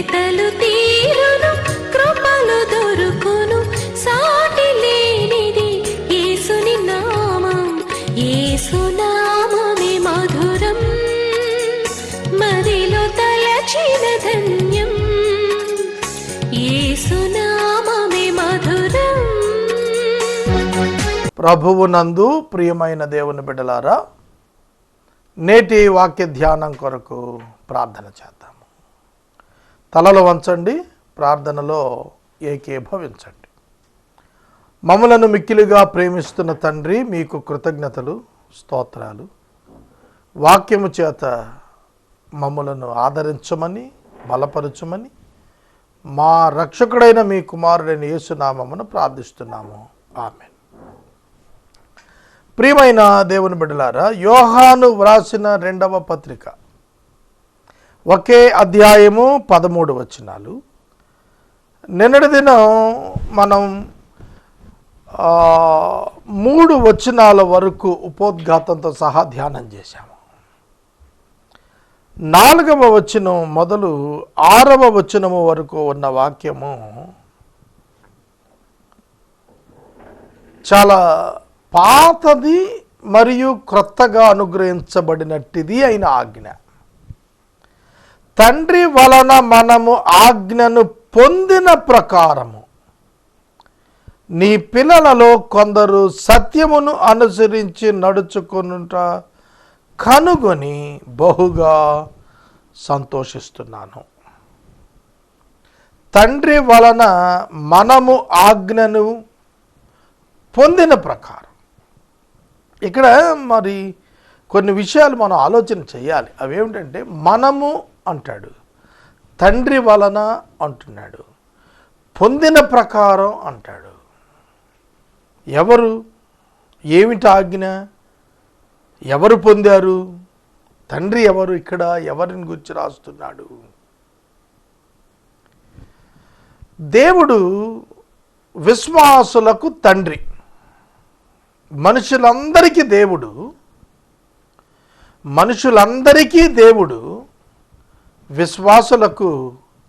వెతలు తీరును కృపలు దొరుకును సాటి లేనిది యేసుని నామం యేసునామమే మధురం మదిలో తలచిన ధన్యం యేసునామమే మధురం. ప్రభువునందు ప్రియమైన దేవుని బిడ్డలారా, నేటి వాక్య ధ్యానం కొరకు ప్రార్థన చేద్దాము. తలలు వంచండి, ప్రార్థనలో ఏకీభవించండి. మమ్మలను మిక్కిలిగా ప్రేమిస్తున్న తండ్రి, మీకు కృతజ్ఞతలు, స్తోత్రాలు. వాక్యము చేత మమ్మలను ఆదరించమని, బలపరచమని మా రక్షకుడైన మీ కుమారుడైన యేసునామమును ప్రార్థిస్తున్నాము. ఆమేన్. ప్రియమైన దేవుని బిడ్డలారా, యోహాను వ్రాసిన 2వ పత్రిక, ఒకే అధ్యాయము 13 వచనాలు. నిన్నటి దినం మనం 3 వచనాల వరకు ఉపోద్ఘాతంతో సహా ధ్యానం చేశాము. 4వ వచనం మొదలు 6వ వచనము వరకు ఉన్న వాక్యము చాలా పాతది మరియు క్రొత్తగా అనుగ్రహించబడినట్టిది అయిన ఆజ్ఞ. తండ్రి వలన మనము ఆజ్ఞను పొందిన ప్రకారము నీ పిల్లలలో కొందరు సత్యమును అనుసరించి నడుచుకొనుట కనుగొని బహుగా సంతోషిస్తున్నాను. తండ్రి వలన మనము ఆజ్ఞను పొందిన ప్రకారం, ఇక్కడ మరి కొన్ని విషయాలు మనం ఆలోచన చేయాలి. అవేమిటంటే, మనము అంటాడు, తండ్రి వలన అంటున్నాడు, పొందిన ప్రకారం అంటాడు. ఎవరు, ఏమిటి ఆజ్ఞ, ఎవరు పొందారు, తండ్రి ఎవరు, ఇక్కడ ఎవరిని గురించి రాస్తున్నాడు? దేవుడు విశ్వాసులకు తండ్రి, మనుషులందరికీ దేవుడు, విశ్వాసులకు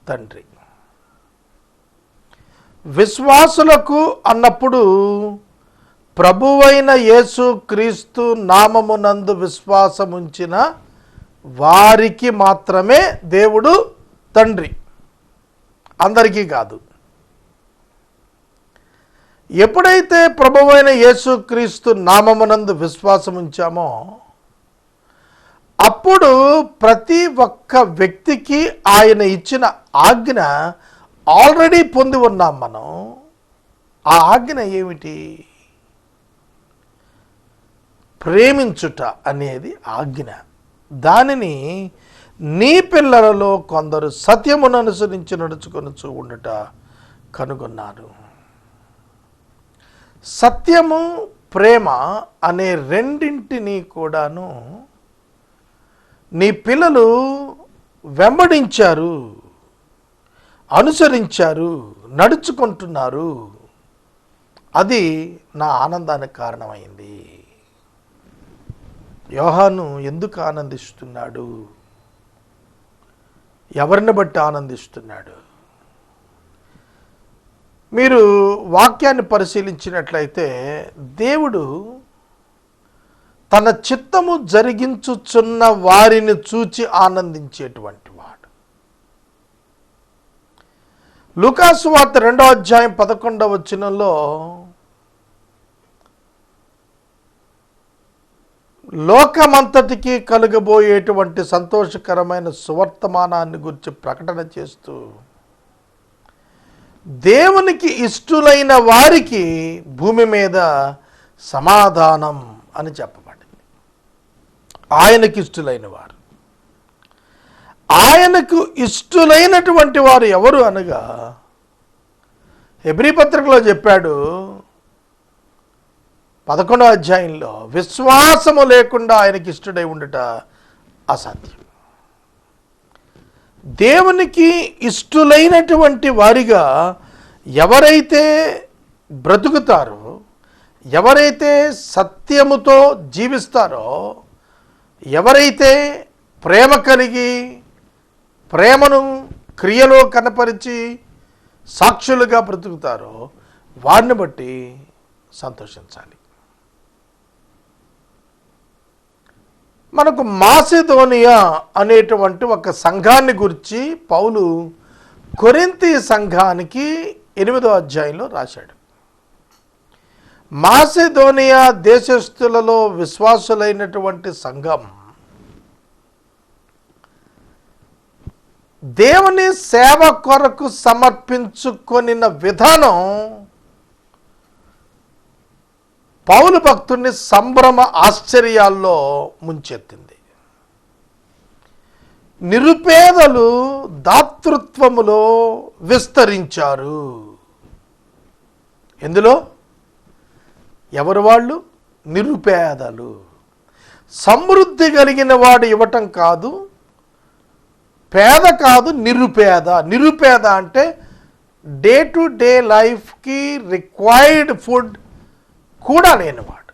తండ్రి. విశ్వాసులకు అన్నప్పుడు ప్రభువైన యేసు క్రీస్తు నామమునందు విశ్వాసముంచిన వారికి మాత్రమే దేవుడు తండ్రి, అందరికీ కాదు. ఎప్పుడైతే ప్రభువైన యేసుక్రీస్తు నామమునందు విశ్వాసం ఉంచామో అప్పుడు ప్రతి ఒక్క వ్యక్తికి ఆయన ఇచ్చిన ఆజ్ఞ ఆల్రెడీ పొంది ఉన్నాం మనం. ఆ ఆజ్ఞ ఏమిటి? ప్రేమించుట అనేది ఆజ్ఞ. దానిని నీ పిల్లలలో కొందరు సత్యమును అనుసరించి నడుచుకొనుచు ఉండుట కనుగొన్నారు. సత్యము, ప్రేమ అనే రెండింటినీ కూడాను నీ పిల్లలు వెంబడించారు, అనుసరించారు, నడుచుకుంటున్నారు. అది నా ఆనందానికి కారణమైంది. యోహాను ఎందుకు ఆనందిస్తున్నాడు? ఎవరిని బట్టి ఆనందిస్తున్నాడు? మీరు వాక్యాన్ని పరిశీలించినట్లయితే, దేవుడు తన చిత్తము జరిగించుచున్న వారిని చూచి ఆనందించేటువంటి వాడు. లూకాసు వార్త 2వ అధ్యాయం 11వ వచనంలో లోకమంతటికి కలుగబోయేటువంటి సంతోషకరమైన సువర్తమానాన్ని గురించి ప్రకటన చేస్తూ, దేవునికి ఇష్టులైన వారికి భూమి మీద సమాధానం అని చెప్పబడింది. ఆయనకి ఇష్టులైన వారు, ఆయనకు ఇష్టులైనటువంటి వారు ఎవరు అనగా, హెబ్రీ పత్రికలో చెప్పాడు 11వ అధ్యాయంలో, విశ్వాసము లేకుండా ఆయనకి ఇష్టుడై ఉండుట అసాధ్యం. దేవునికి ఇష్టులైనటువంటి వారిగా ఎవరైతే బ్రతుకుతారో, ఎవరైతే సత్యముతో జీవిస్తారో, ఎవరైతే ప్రేమ కలిగి ప్రేమను క్రియలో కనపరిచి సాక్షులుగా బ్రతుకుతారో వారిని బట్టి సంతోషించాలి. మనకు మాసిదోనియా అనేటువంటి ఒక సంఘాన్ని గురించి పౌలు కొరింథీ సంఘానికి 8వ అధ్యాయంలో రాశాడు. మాసిదోనియా దేశస్థులలో విశ్వాసులైనటువంటి సంఘం దేవుని సేవ కొరకు సమర్పించుకొనిన విధానం పౌలు భక్తుడిని సంభ్రమ ఆశ్చర్యాల్లో ముంచెత్తింది. నిరుపేదలు దాతృత్వములో విస్తరించారు. ఎందులో? ఎవరు వాళ్ళు? నిరుపేదలు. సమృద్ధి కలిగిన వాడు ఇవ్వటం కాదు, పేద కాదు, నిరుపేద. నిరుపేద అంటే డే టు డే లైఫ్కి రిక్వైర్డ్ ఫుడ్ కూడా లేనివాడు,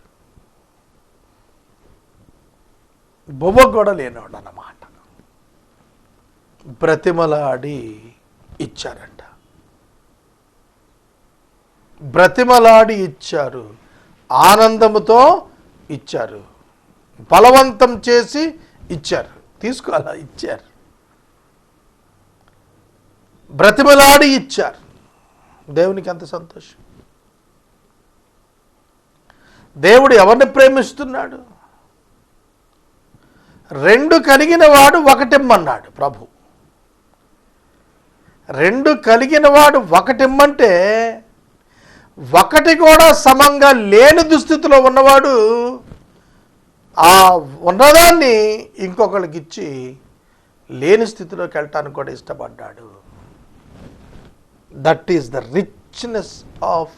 బొవ్వ కూడా లేనివాడు అన్నమాట. బ్రతిమలాడి ఇచ్చారంట, బ్రతిమలాడి ఇచ్చారు, ఆనందముతో ఇచ్చారు, బలవంతం చేసి ఇచ్చారు, తీసుకోవాలా ఇచ్చారు, బ్రతిమలాడి ఇచ్చారు. దేవునికి ఎంత సంతోషం. దేవుడు ఎవరిని ప్రేమిస్తున్నాడు? 2 కలిగిన వాడు ఒకటిమ్మన్నాడు ప్రభు. 2 కలిగిన వాడు ఒకటిమ్మంటే ఒకటి కూడా సమంగా లేని దుస్థితిలో ఉన్నవాడు ఆ ఉన్నదాన్ని ఇంకొకరికి ఇచ్చి లేని స్థితిలోకి వెళ్ళటానికి కూడా ఇష్టపడ్డాడు. That is the richness of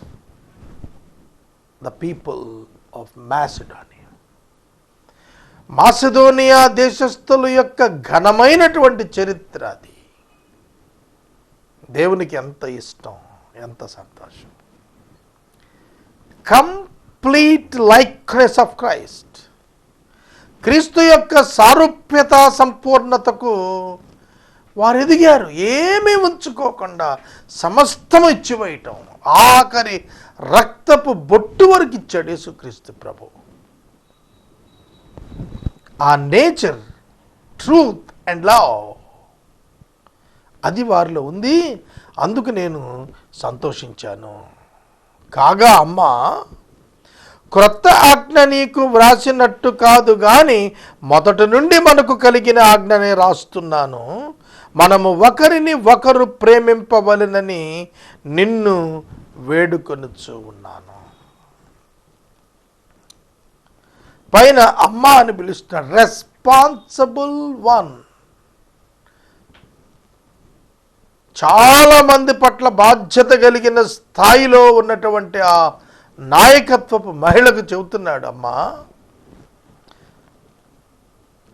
the people of Macedonia. Macedonia దేశస్థుల యొక్క ఘనమైనటువంటి చరిత్ర అది. దేవునికి ఎంత ఇష్టం, ఎంత సంతోషం. కంప్లీట్ లైక్నెస్ ఆఫ్ క్రైస్ట్, క్రీస్తు యొక్క సారూప్యత సంపూర్ణతకు వారు ఎదిగారు. ఏమీ ఉంచుకోకుండా సమస్తం ఇచ్చివేయటం, ఆఖరి రక్తపు బొట్టు వరకు ఇచ్చాడు యేసుక్రీస్తు ప్రభు. ఆ నేచర్, ట్రూత్ అండ్ లవ్ అది వారిలో ఉంది. అందుకు నేను సంతోషించాను. కాగా అమ్మ, క్రొత్త ఆజ్ఞ నీకు వ్రాసినట్టు కాదు గాని మొదటి నుండి మనకు కలిగిన ఆజ్ఞనే రాస్తున్నాను. మనము ఒకరిని ఒకరు ప్రేమింపవలెనని నిన్ను వేడుకొనుచూ ఉన్నాను. పైన అమ్మ అని పిలుస్తున్నాడు. Responsible one. చాలా మంది పట్ల బాధ్యత కలిగిన స్థాయిలో ఉన్నటువంటి ఆ నాయకత్వపు మహిళకు చెబుతున్నాడు, అమ్మా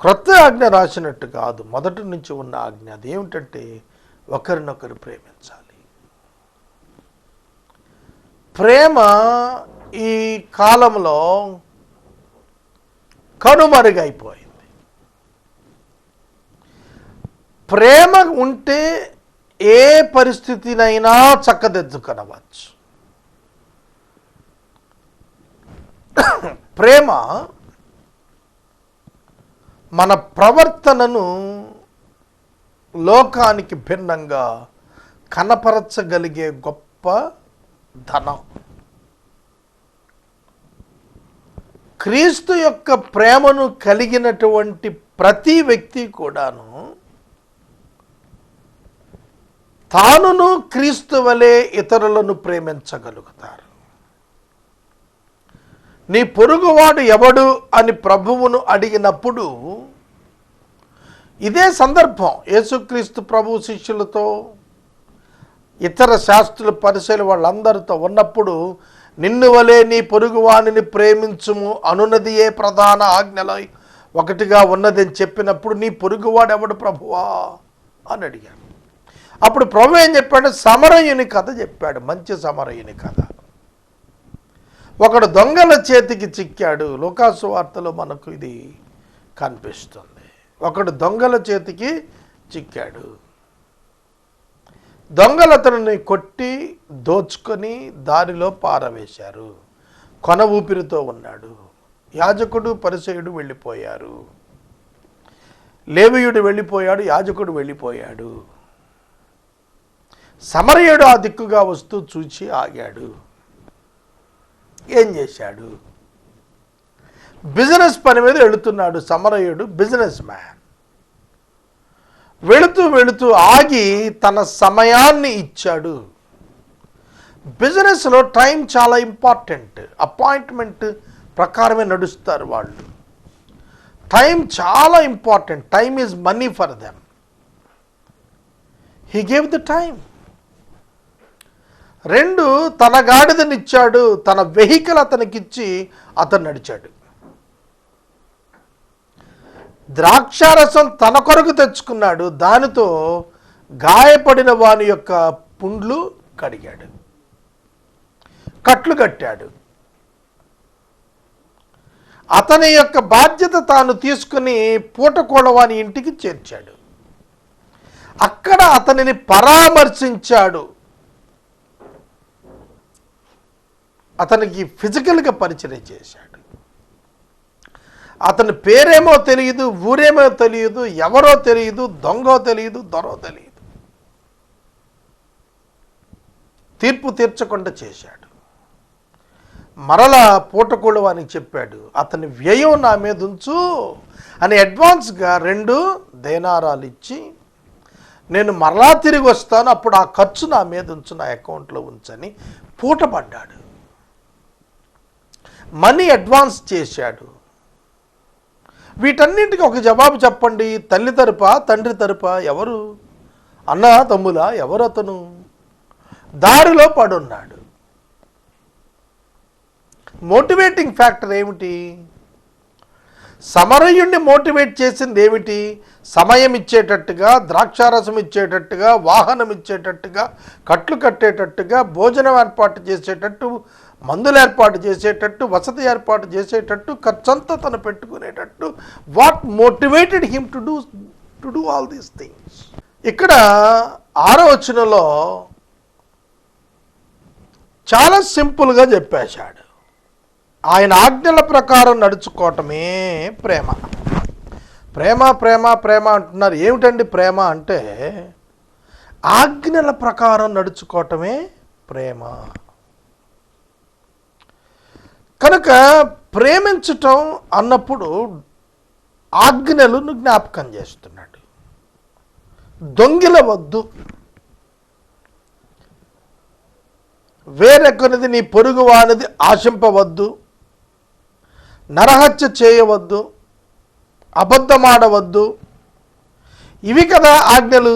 క్రొత్త ఆజ్ఞ రాసినట్టు కాదు, మొదటి నుంచి ఉన్న ఆజ్ఞ. అదేమిటంటే ఒకరినొకరు ప్రేమించాలి. ప్రేమ ఈ కాలంలో కనుమరుగైపోయింది. ప్రేమ ఉంటే ఏ పరిస్థితినైనా చక్కదిద్దుకొనవచ్చు. ప్రేమ మన ప్రవర్తనను లోకానికి భిన్నంగా కనపరచగలిగే గొప్ప ధనం. క్రీస్తు యొక్క ప్రేమను కలిగినటువంటి ప్రతి వ్యక్తి కూడాను తానును క్రీస్తు వలె ఇతరులను ప్రేమించగలుగుతారు. నీ పొరుగువాడు ఎవడు అని ప్రభువును అడిగినప్పుడు ఇదే సందర్భం. యేసుక్రీస్తు ప్రభు శిష్యులతో, ఇతర శాస్త్రులు, పరిసయులు వాళ్ళందరితో ఉన్నప్పుడు నిన్ను వలె నీ పొరుగువానిని ప్రేమించుము అనున్నదియే ప్రధాన ఆజ్ఞలో ఒకటిగా ఉన్నదని చెప్పినప్పుడు నీ పొరుగువాడు ఎవడు ప్రభువా అని అడిగాడు. అప్పుడు ప్రభు ఏం చెప్పాడు? సమరయుని కథ చెప్పాడు. మంచి సమరయుని కథ. ఒకడు దొంగల చేతికి చిక్కాడు. లూకాసు వార్తలో మనకు ఇది కనిపిస్తుంది. ఒకడు దొంగల చేతికి చిక్కాడు. దొంగలు అతనిని కొట్టి దోచుకొని దారిలో పారవేశారు. కొన ఊపిరితో ఉన్నాడు. యాజకుడు పరిసయ్యుడు వెళ్ళిపోయారు. లేవీయుడు వెళ్ళిపోయాడు, యాజకుడు వెళ్ళిపోయాడు. సమరయుడు ఆ దిక్కుగా వస్తూ చూచి ఆగాడు. ఏం చేశాడు? బిజినెస్ పని మీద వెళుతున్నాడు సమరయుడు, బిజినెస్ మ్యాన్. వెళుతూ వెళుతూ ఆగి తన సమయాన్ని ఇచ్చాడు. బిజినెస్లో టైం చాలా ఇంపార్టెంట్. అపాయింట్మెంట్ ప్రకారమే నడుస్తారు వాళ్ళు. టైం చాలా important. Time is money for them. He gave the time. 2, తన గాడిదనిచ్చాడు, తన వెహికల్ అతనికిచ్చి అతను నడిచాడు. ద్రాక్షారసం తన కొరకు తెచ్చుకున్నాడు. దానితో గాయపడిన వాని యొక్క పుండ్లు కడిగాడు, కట్లు కట్టాడు. అతని యొక్క బాధ్యత తాను తీసుకుని పూటకోళవాని ఇంటికి చేర్చాడు. అక్కడ అతనిని పరామర్శించాడు. అతనికి ఫిజికల్గా పరిచయం చేశాడు. అతని పేరేమో తెలియదు, ఊరేమో తెలియదు, ఎవరో తెలియదు, దొంగో తెలియదు, దొరో తెలియదు. తీర్పు తీర్చకుండా చేశాడు. మరలా పూటకూడు అని చెప్పాడు, అతని వ్యయం నా మీద ఉంచు అని అడ్వాన్స్గా 2 దేనారాలు ఇచ్చి, నేను మరలా తిరిగి వస్తాను, అప్పుడు ఆ ఖర్చు నా మీద ఉంచు, నా అకౌంట్లో ఉంచని పూటపడ్డాడు. మనీ అడ్వాన్స్ చేశాడు. వీటన్నింటికి ఒక జవాబు చెప్పండి. తల్లి తరపా, తండ్రి తరపా, ఎవరు? అన్న తమ్ములా, ఎవరు అతను? దారిలో పడున్నాడు. మోటివేటింగ్ ఫ్యాక్టర్ ఏమిటి? సమరయుణ్ణి మోటివేట్ చేసింది ఏమిటి? సమయం ఇచ్చేటట్టుగా, ద్రాక్షారసం ఇచ్చేటట్టుగా, వాహనం ఇచ్చేటట్టుగా, కట్లు కట్టేటట్టుగా, భోజనం ఏర్పాటు చేసేటట్టు, మందులు ఏర్పాటు చేసేటట్టు, వసతి ఏర్పాటు చేసేటట్టు, ఖర్చంతా తను పెట్టుకునేటట్టు. What motivated him to do all these things? ఇక్కడ 6వ వచనంలో చాలా సింపుల్గా చెప్పేశాడు. ఆయన ఆజ్ఞల ప్రకారం నడుచుకోవటమే ప్రేమ. ప్రేమ ప్రేమ ప్రేమ అంటున్నారు. ఏమిటండి ప్రేమ అంటే? ఆజ్ఞల ప్రకారం నడుచుకోవటమే ప్రేమ. కనుక ప్రేమించటం అన్నప్పుడు ఆజ్ఞలను జ్ఞాపకం చేస్తున్నాడు. దొంగిలవద్దు, వేరొకరిది నీ పొరుగు వానిది ఆశింపవద్దు, నరహత్య చేయవద్దు, అబద్ధమాడవద్దు. ఇవి కదా ఆజ్ఞలు.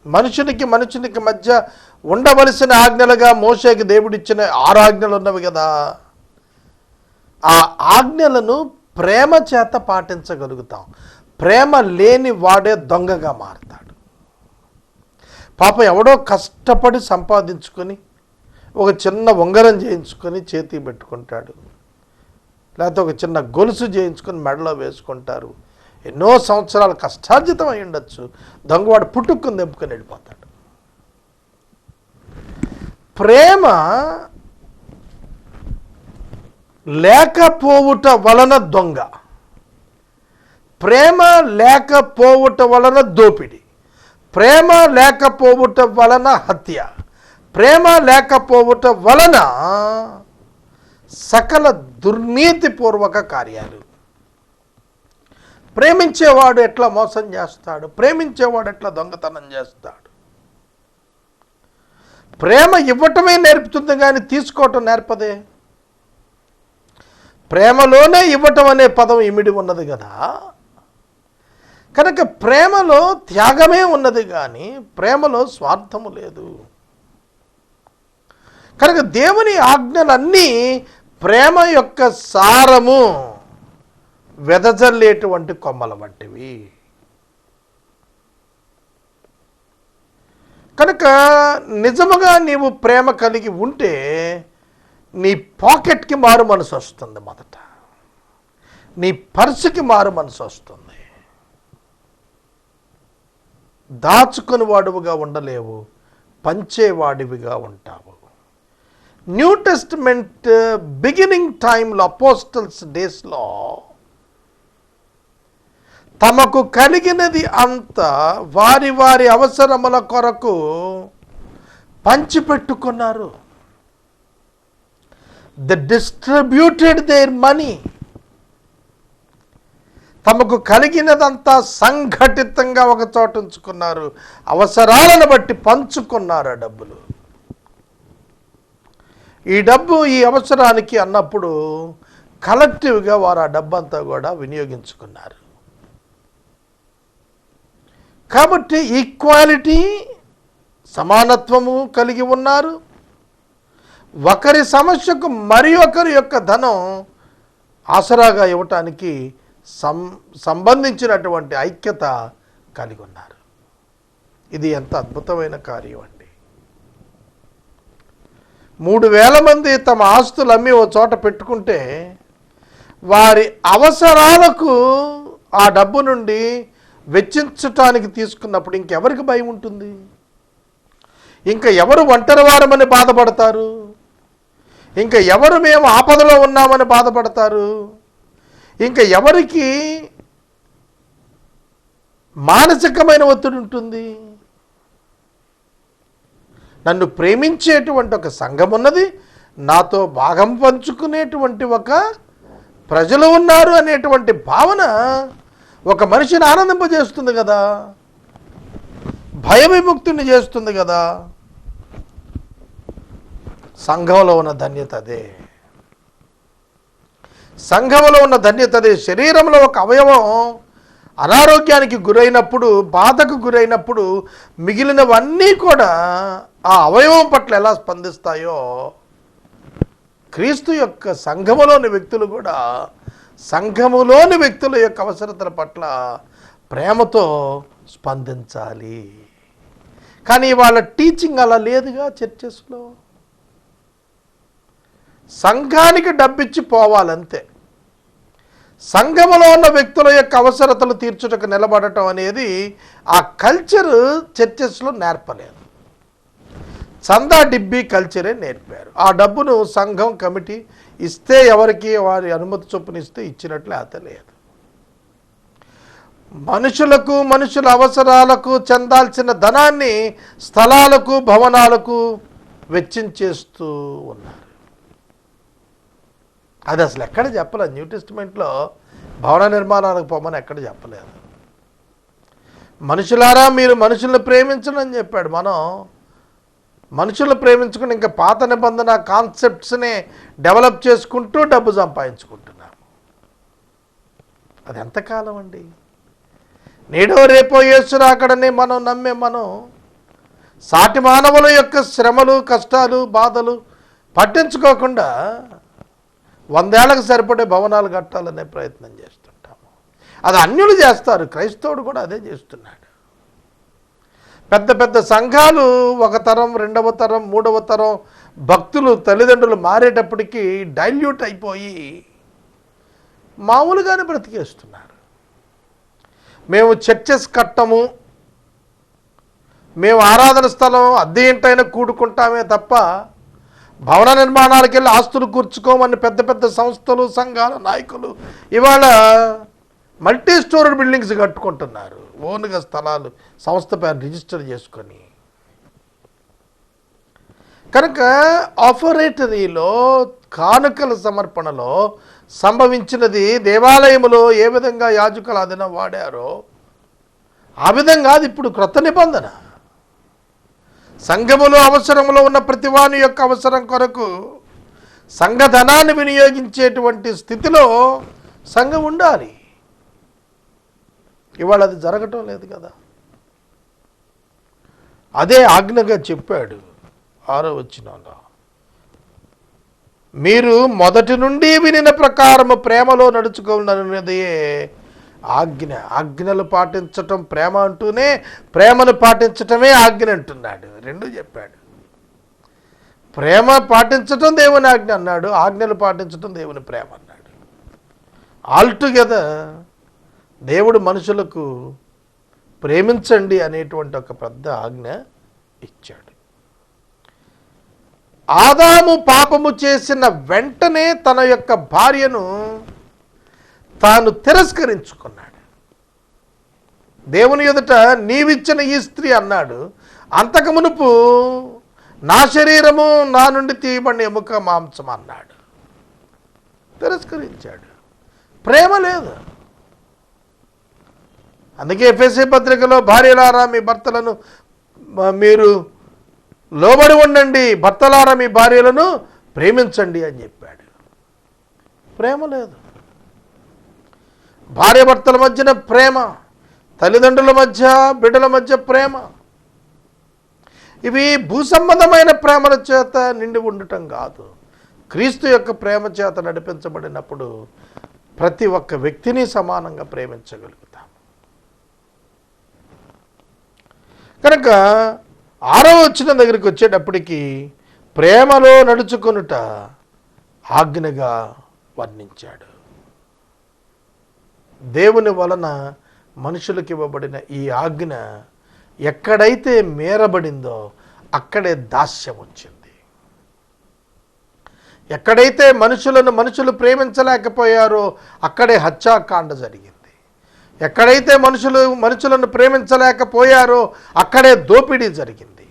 మనుషునికి మధ్య ఉండవలసిన ఆజ్ఞలుగా మోషేకి దేవుడిచ్చిన 6 ఆజ్ఞలు ఉన్నవి కదా. ఆ ఆజ్ఞలను ప్రేమ చేత పాటించగలుగుతాం. ప్రేమ లేని వాడే దొంగగా మారతాడు. పాపం ఎవడో కష్టపడి సంపాదించుకొని ఒక చిన్న ఉంగరం చేయించుకొని చేతికి పెట్టుకుంటాడు, లేకపోతే ఒక చిన్న గొలుసు చేయించుకొని మెడలో వేసుకుంటారు. ఎన్నో సంవత్సరాలు కష్టార్జితం అయి ఉండొచ్చు. దొంగవాడు పుట్టుకుని దెబ్బుకొని వెళ్ళిపోతాడు. ప్రేమ లేకపోవుట వలన దొంగ, ప్రేమ లేకపోవుట వలన దోపిడి, ప్రేమ లేకపోవుట వలన హత్య, ప్రేమ లేకపోవుట వలన సకల దుర్నీతిపూర్వక కార్యాలు. ప్రేమించేవాడు ఎట్లా మోసం చేస్తాడు? ప్రేమించేవాడు ఎట్లా దొంగతనం చేస్తాడు? ప్రేమ ఇవ్వటమే నేర్పుతుంది కానీ తీసుకోవటం నేర్పదే. ప్రేమలోనే ఇవ్వటం అనే పదం ఇమిడి ఉన్నది కదా. కనుక ప్రేమలో త్యాగమే ఉన్నది కానీ ప్రేమలో స్వార్థము లేదు. కనుక దేవుని ఆజ్ఞలన్నీ ప్రేమ యొక్క సారము వెదజల్లేటువంటి కొమ్మల వంటివి. కనుక నిజముగా నీవు ప్రేమ కలిగి ఉంటే నీ పాకెట్కి మారు మనసు వస్తుంది. మొదట నీ పర్సుకి మారు మనసు వస్తుంది. దాచుకొని వాడువుగా ఉండలేవు, పంచేవాడివిగా ఉంటావు. న్యూ టెస్టిమెంట్ బిగినింగ్ టైంలో అపోస్టల్స్ డేస్లో తమకు కలిగినది అంతా వారి వారి అవసరముల కొరకు పంచిపెట్టుకున్నారు. They distributed their money. తమకు కలిగినదంతా సంఘటితంగా ఒక చోట ఉంచుకున్నారు, అవసరాలను బట్టి పంచుకున్నారు ఆ డబ్బులు. ఈ డబ్బు ఈ అవసరానికి అన్నప్పుడు కలెక్టివ్గా వారు ఆ డబ్బంతా కూడా వినియోగించుకున్నారు. కాబట్టి ఈక్వాలిటీ, సమానత్వము కలిగి ఉన్నారు. ఒకరి సమస్యకు మరి ఒకరి యొక్క ధనం ఆసరాగా ఇవ్వటానికి సంబంధించినటువంటి ఐక్యత కలిగి ఉన్నారు. ఇది ఎంత అద్భుతమైన కార్యం అండి. 3,000 మంది తమ ఆస్తులు అమ్మి ఓ చోట పెట్టుకుంటే వారి అవసరాలకు ఆ డబ్బు నుండి వెచ్చించటానికి తీసుకున్నప్పుడు ఇంకెవరికి భయం ఉంటుంది? ఇంకా ఎవరు ఒంటరివారమని బాధపడతారు? ఇంకా ఎవరు మేము ఆపదలో ఉన్నామని బాధపడతారు? ఇంకా ఎవరికి మానసికమైన ఒత్తిడి ఉంటుంది? నన్ను ప్రేమించేటువంటి ఒక సంఘం ఉన్నది, నాతో భాగం పంచుకునేటువంటి ఒక ప్రజలు ఉన్నారు అనేటువంటి భావన ఒక మనిషిని ఆనందింపజేస్తుంది కదా, భయ విముక్తిని చేస్తుంది కదా. సంఘంలో ఉన్న ధన్యత అదే. సంఘంలో ఉన్న ధన్యత అదే. శరీరంలో ఒక అవయవం అనారోగ్యానికి గురైనప్పుడు, బాధకు గురైనప్పుడు మిగిలినవన్నీ కూడా ఆ అవయవం పట్ల ఎలా స్పందిస్తాయో క్రీస్తు యొక్క సంఘములోని వ్యక్తులు కూడా సంఘములోని వ్యక్తుల యొక్క అవసరతల పట్ల ప్రేమతో స్పందించాలి. కానీ వాళ్ళ టీచింగ్ అలా లేదుగా. చర్చెస్లో సంఘానికి డబ్బిచ్చి పోవాలంతే. సంఘములో ఉన్న వ్యక్తుల యొక్క అవసరతలు తీర్చుటకు నిలబడటం అనేది ఆ కల్చర్ చర్చెస్లో నేర్పలేదు. చందా డిబ్బీ కల్చరే నేర్పారు. ఆ డబ్బును సంఘం కమిటీ ఇస్తే ఎవరికి వారి అనుమతి చొప్పున ఇస్తే ఇచ్చినట్లు లేదు. మనుషులకు మనుషుల అవసరాలకు చెందాల్సిన ధనాన్ని స్థలాలకు భవనాలకు వెచ్చించేస్తూ ఉన్నారు. అది అసలు ఎక్కడ చెప్పలేదు. న్యూ టెస్టిమెంట్లో భవన నిర్మాణాలకు పోమని ఎక్కడ చెప్పలేదు. మనుషులారా మీరు మనుషులను ప్రేమించండి అని చెప్పాడు. మనం మనుషులను ప్రేమించుకుని ఇంకా పాత నిబంధన కాన్సెప్ట్స్ని డెవలప్ చేసుకుంటూ డబ్బు సంపాదించుకుంటున్నాము. అది ఎంతకాలం అండి? నేడో రేపో యేసు రాకడని మనం నమ్మే మనం సాటి మానవుల యొక్క శ్రమలు, కష్టాలు, బాధలు పట్టించుకోకుండా 100 ఏళ్లకు సరిపడే భవనాలు కట్టాలనే ప్రయత్నం చేస్తుంటాము. అది అన్యులు చేస్తారు, క్రైస్తవుడు కూడా అదే చేస్తున్నాడు. పెద్ద పెద్ద సంఘాలు ఒక తరం, రెండవ తరం, మూడవ తరం భక్తులు తల్లిదండ్రులు మారేటప్పటికీ డైల్యూట్ అయిపోయి మామూలుగానే బ్రతికేస్తున్నారు. మేము చర్చెస్ కట్టము, మేము ఆరాధన స్థలం అద్దె ఇంటైనా కూడుకుంటామే తప్ప భవన నిర్మాణాలకు వెళ్ళి ఆస్తులు కూర్చుకోమని పెద్ద పెద్ద సంస్థలు, సంఘాల నాయకులు ఇవాళ మల్టీ స్టోరీ బిల్డింగ్స్ కట్టుకుంటున్నారు. ఓన్గా స్థలాలు సంస్థ పేరు రిజిస్టర్ చేసుకొని. కనుక ఆఫరేటరీలో కానుకల సమర్పణలో సంభవించినది దేవాలయములో ఏ విధంగా యాజకులు ఆ దినం వాడారో ఆ విధంగా అది ఇప్పుడు క్రొత్త నిబంధన. సంఘములో అవసరములో ఉన్న ప్రతివాని యొక్క అవసరం కొరకు సంఘధనాన్ని వినియోగించేటువంటి స్థితిలో సంఘం ఉండాలి. ఇవాళ అది జరగటం లేదు కదా. అదే ఆజ్ఞగా చెప్పాడు 6వ వచనంలో. మీరు మొదటి నుండి వినిన ప్రకారము ప్రేమలో నడుచుకోవాలన్నదే ఆజ్ఞ. ఆజ్ఞలు పాటించటం ప్రేమ అంటూనే ప్రేమను పాటించటమే ఆజ్ఞ అంటున్నాడు. రెండు చెప్పాడు. ప్రేమ పాటించటం దేవుని ఆజ్ఞ అన్నాడు, ఆజ్ఞలు పాటించటం దేవుని ప్రేమ అన్నాడు. ఆల్టుగెదర్ దేవుడు మనుషులకు ప్రేమించండి అనేటువంటి ఒక పెద్ద ఆజ్ఞ ఇచ్చాడు. ఆదాము పాపము చేసిన వెంటనే తన యొక్క భార్యను తాను తిరస్కరించుకున్నాడు. దేవుని ఎదుట నీవిచ్చిన ఈ స్త్రీ అన్నాడు. అంతకు మునుపు నా శరీరము నా నుండి తీయబడిన ఎముక మాంసం అన్నాడు. తిరస్కరించాడు. ప్రేమ లేదు. అందుకే ఎఫెసీ పత్రికలో భార్యలారా మీ భర్తలను మీరు లోబడి ఉండండి, భర్తలారా మీ భార్యలను ప్రేమించండి అని చెప్పాడు. ప్రేమ లేదు. భార్య భర్తల మధ్యన ప్రేమ, తల్లిదండ్రుల మధ్య బిడ్డల మధ్య ప్రేమ, ఇవి భూసంబంధమైన ప్రేమల చేత నిండి ఉండటం కాదు. క్రీస్తు యొక్క ప్రేమ చేత నడిపించబడినప్పుడు ప్రతి ఒక్క వ్యక్తిని సమానంగా ప్రేమించగలుగుతాం. కనుక 6వ వచనం దగ్గరికి వచ్చేటప్పటికి ప్రేమలో నడుచుకొనుట ఆజ్ఞగా వర్ణించాడు. దేవుని వలన మనుషులకు ఇవ్వబడిన ఈ ఆజ్ఞ ఎక్కడైతే మేరబడిందో అక్కడే దాస్యం వచ్చింది. ఎక్కడైతే మనుషులు ప్రేమించలేకపోయారో అక్కడే హత్యాకాండ జరిగింది. ఎక్కడైతే మనుషులను ప్రేమించలేకపోయారో అక్కడే దోపిడీ జరిగింది.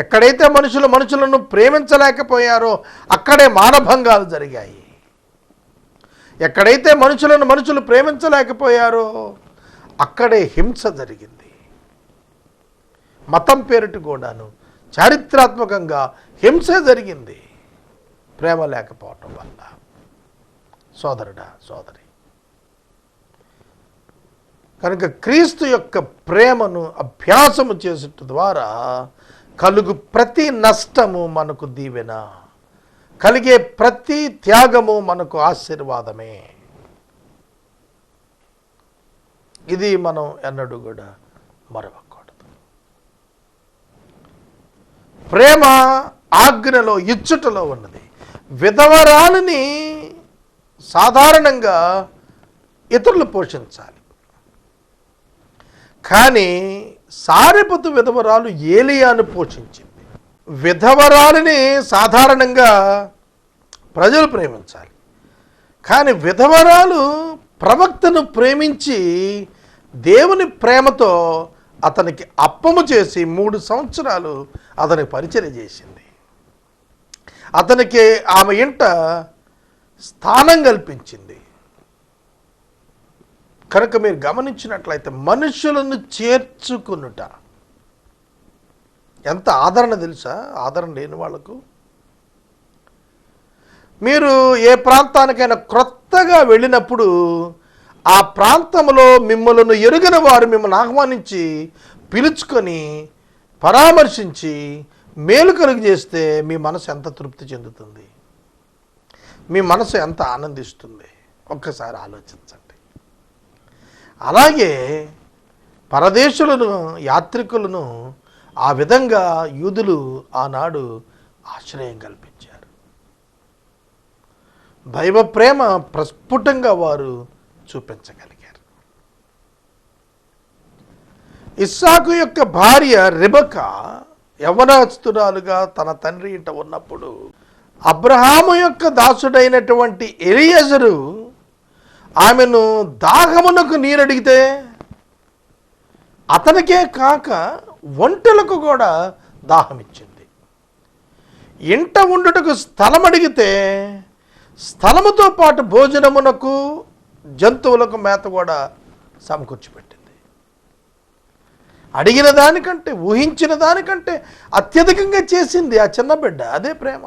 ఎక్కడైతే మనుషులను ప్రేమించలేకపోయారో అక్కడే మానభంగాలు జరిగాయి. ఎక్కడైతే మనుషులు ప్రేమించలేకపోయారో అక్కడే హింస జరిగింది. మతం పేరిట కూడాను చారిత్రాత్మకంగా హింస జరిగింది ప్రేమ లేకపోవటం వల్ల. సోదరుడా, సోదరి, కనుక క్రీస్తు యొక్క ప్రేమను అభ్యాసము చేసేట ద్వారా కలుగు ప్రతి నష్టము మనకు దీవెన, కలిగే ప్రతి త్యాగము మనకు ఆశీర్వాదమే. ఇది మనం ఎన్నడూ కూడా మరవకూడదు. ప్రేమ ఆజ్ఞలో ఇచ్చుటలో ఉన్నది. విధవరాలని సాధారణంగా ఇతరులు పోషించాలి, కానీ సారెపతు విధవరాలు ఏలియాను పోషించింది. విధవరాలని సాధారణంగా ప్రజలు ప్రేమించాలి, కానీ విధవరాలు ప్రవక్తను ప్రేమించి దేవుని ప్రేమతో అతనికి అప్పము చేసి 3 సంవత్సరాలు అతనికి పరిచర్య చేసింది. అతనికి ఆమె ఇంట స్థానం కల్పించింది. కనుక మీరు గమనించినట్లయితే మనుషులను చేర్చుకునుట ఎంత ఆదరణ తెలుసా? ఆదరణ లేని వాళ్లకు. మీరు ఏ ప్రాంతానికైనా క్రొత్తగా వెళ్ళినప్పుడు ఆ ప్రాంతంలో మిమ్మల్ని ఎరుగని వారు మిమ్మల్ని ఆహ్వానించి పిలుచుకొని పరామర్శించి మేలు కలుగు చేస్తే మీ మనసు ఎంత తృప్తి చెందుతుంది, మీ మనసు ఎంత ఆనందిస్తుంది ఒక్కసారి ఆలోచించండి. అలాగే పరదేశులను, యాత్రికులను ఆ విధంగా యూదులు ఆనాడు ఆశ్రయం కల్పించారు. దైవ ప్రేమ ప్రస్ఫుటంగా వారు చూపించగలిగారు. ఇస్సాకు యొక్క భార్య రెబెకా యవ్వనస్తురాలుగా తన తండ్రి ఇంట ఉన్నప్పుడు అబ్రహాము యొక్క దాసుడైనటువంటి ఎలియజరు ఆమెను దాహమునకు నీరడిగితే అతనికే కాక ఒంటెలకు కూడా దాహం ఇచ్చింది. ఇంట ఉండుటకు స్థలం అడిగితే స్థలముతో పాటు భోజనమునకు జంతువులకు మేత కూడా సమకూర్చిపెట్టింది. అడిగిన దానికంటే, ఊహించిన దానికంటే అత్యధికంగా చేసింది ఆ చిన్న బిడ్డ. అదే ప్రేమ.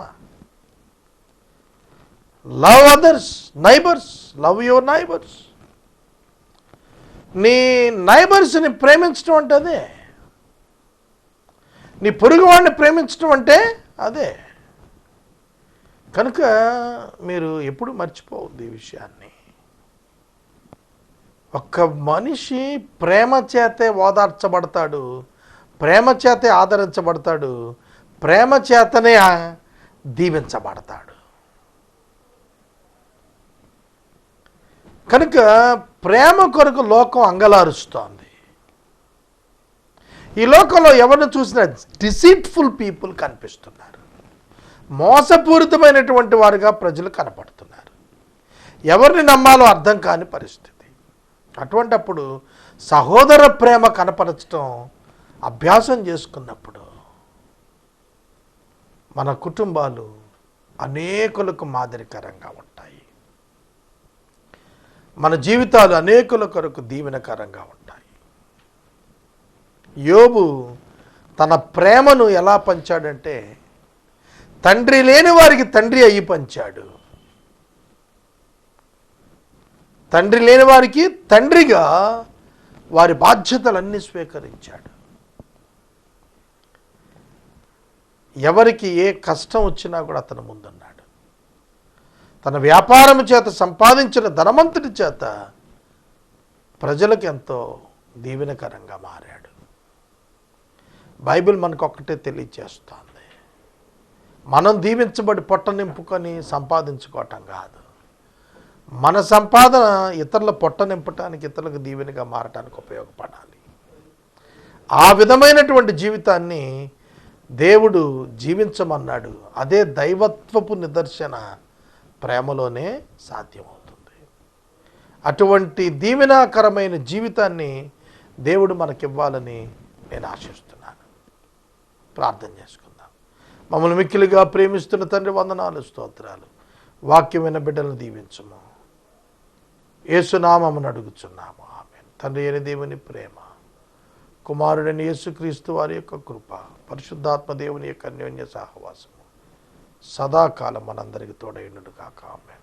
Love others, neighbours, love your neighbours. నీ నైబర్స్ని ప్రేమించడం అంటే అదే. నీ పొరుగువాడిని ప్రేమించడం అంటే అదే. కనుక మీరు ఎప్పుడు మర్చిపోవద్దు ఈ విషయాన్ని. ఒక్క మనిషి ప్రేమ చేతే ఓదార్చబడతాడు, ప్రేమ చేతే ఆదరించబడతాడు, ప్రేమ చేతనే దీవించబడతాడు. కనుక ప్రేమ కొరకు లోకం అంగలారుస్తోంది. ఈ లోకంలో ఎవరిని చూసినా డిసీట్ఫుల్ పీపుల్ కనిపిస్తున్నారు, మోసపూరితమైనటువంటి వారుగా ప్రజలు కనపడుతున్నారు. ఎవరిని నమ్మాలో అర్థం కాని పరిస్థితి. అటువంటప్పుడు సహోదర ప్రేమ కనపరచడం అభ్యాసం చేసుకున్నప్పుడు మన కుటుంబాలు అనేకులకు మాదిరికరంగా ఉంటాయి, మన జీవితాలు అనేకుల కొరకు దీవెనకరంగా ఉంటాయి. యోబు తన ప్రేమను ఎలా పంచాడంటే తండ్రి లేని వారికి తండ్రి అయ్యి పంచాడు, తండ్రి లేని వారికి తండ్రిగా వారి బాధ్యతలన్నీ స్వీకరించాడు. ఎవరికి ఏ కష్టం వచ్చినా కూడా అతను ముందున్నాడు. తన వ్యాపారం చేత సంపాదించిన ధనవంతుడి చేత ప్రజలకు ఎంతో దీవెనకరంగా మారాడు. బైబిల్ మనకు ఒక్కటే తెలియచేస్తోంది, మనం దీవించబడి పొట్ట నింపుకొని సంపాదించుకోవటం కాదు, మన సంపాదన ఇతరుల పొట్ట నింపటానికి, ఇతరులకు దీవెనగా మారటానికి ఉపయోగపడాలి. ఆ విధమైనటువంటి జీవితాన్ని దేవుడు జీవించమన్నాడు. అదే దైవత్వపు నిదర్శన ప్రేమలోనే సాధ్యమవుతుంది. అటువంటి దీవెనాకరమైన జీవితాన్ని దేవుడు మనకివ్వాలని నేను ఆశిస్తున్నాను. ప్రార్థన చేసుకుందాం. మమ్మల్ని మిక్కిలిగా ప్రేమిస్తున్న తండ్రి, వందనాలు, స్తోత్రాలు. వాక్యమైన బిడ్డలను దీవించము, యేసునామమును అడుగుచున్నాము, ఆమేన్. తండ్రి అయిన దేవుని ప్రేమ, కుమారుడైన యేసుక్రీస్తు వారి యొక్క కృప, పరిశుద్ధాత్మ దేవుని యొక్క అన్యోన్య సహవాసము సదాకాలం మనందరికి తోడైనడు కాక, ఆమేన్.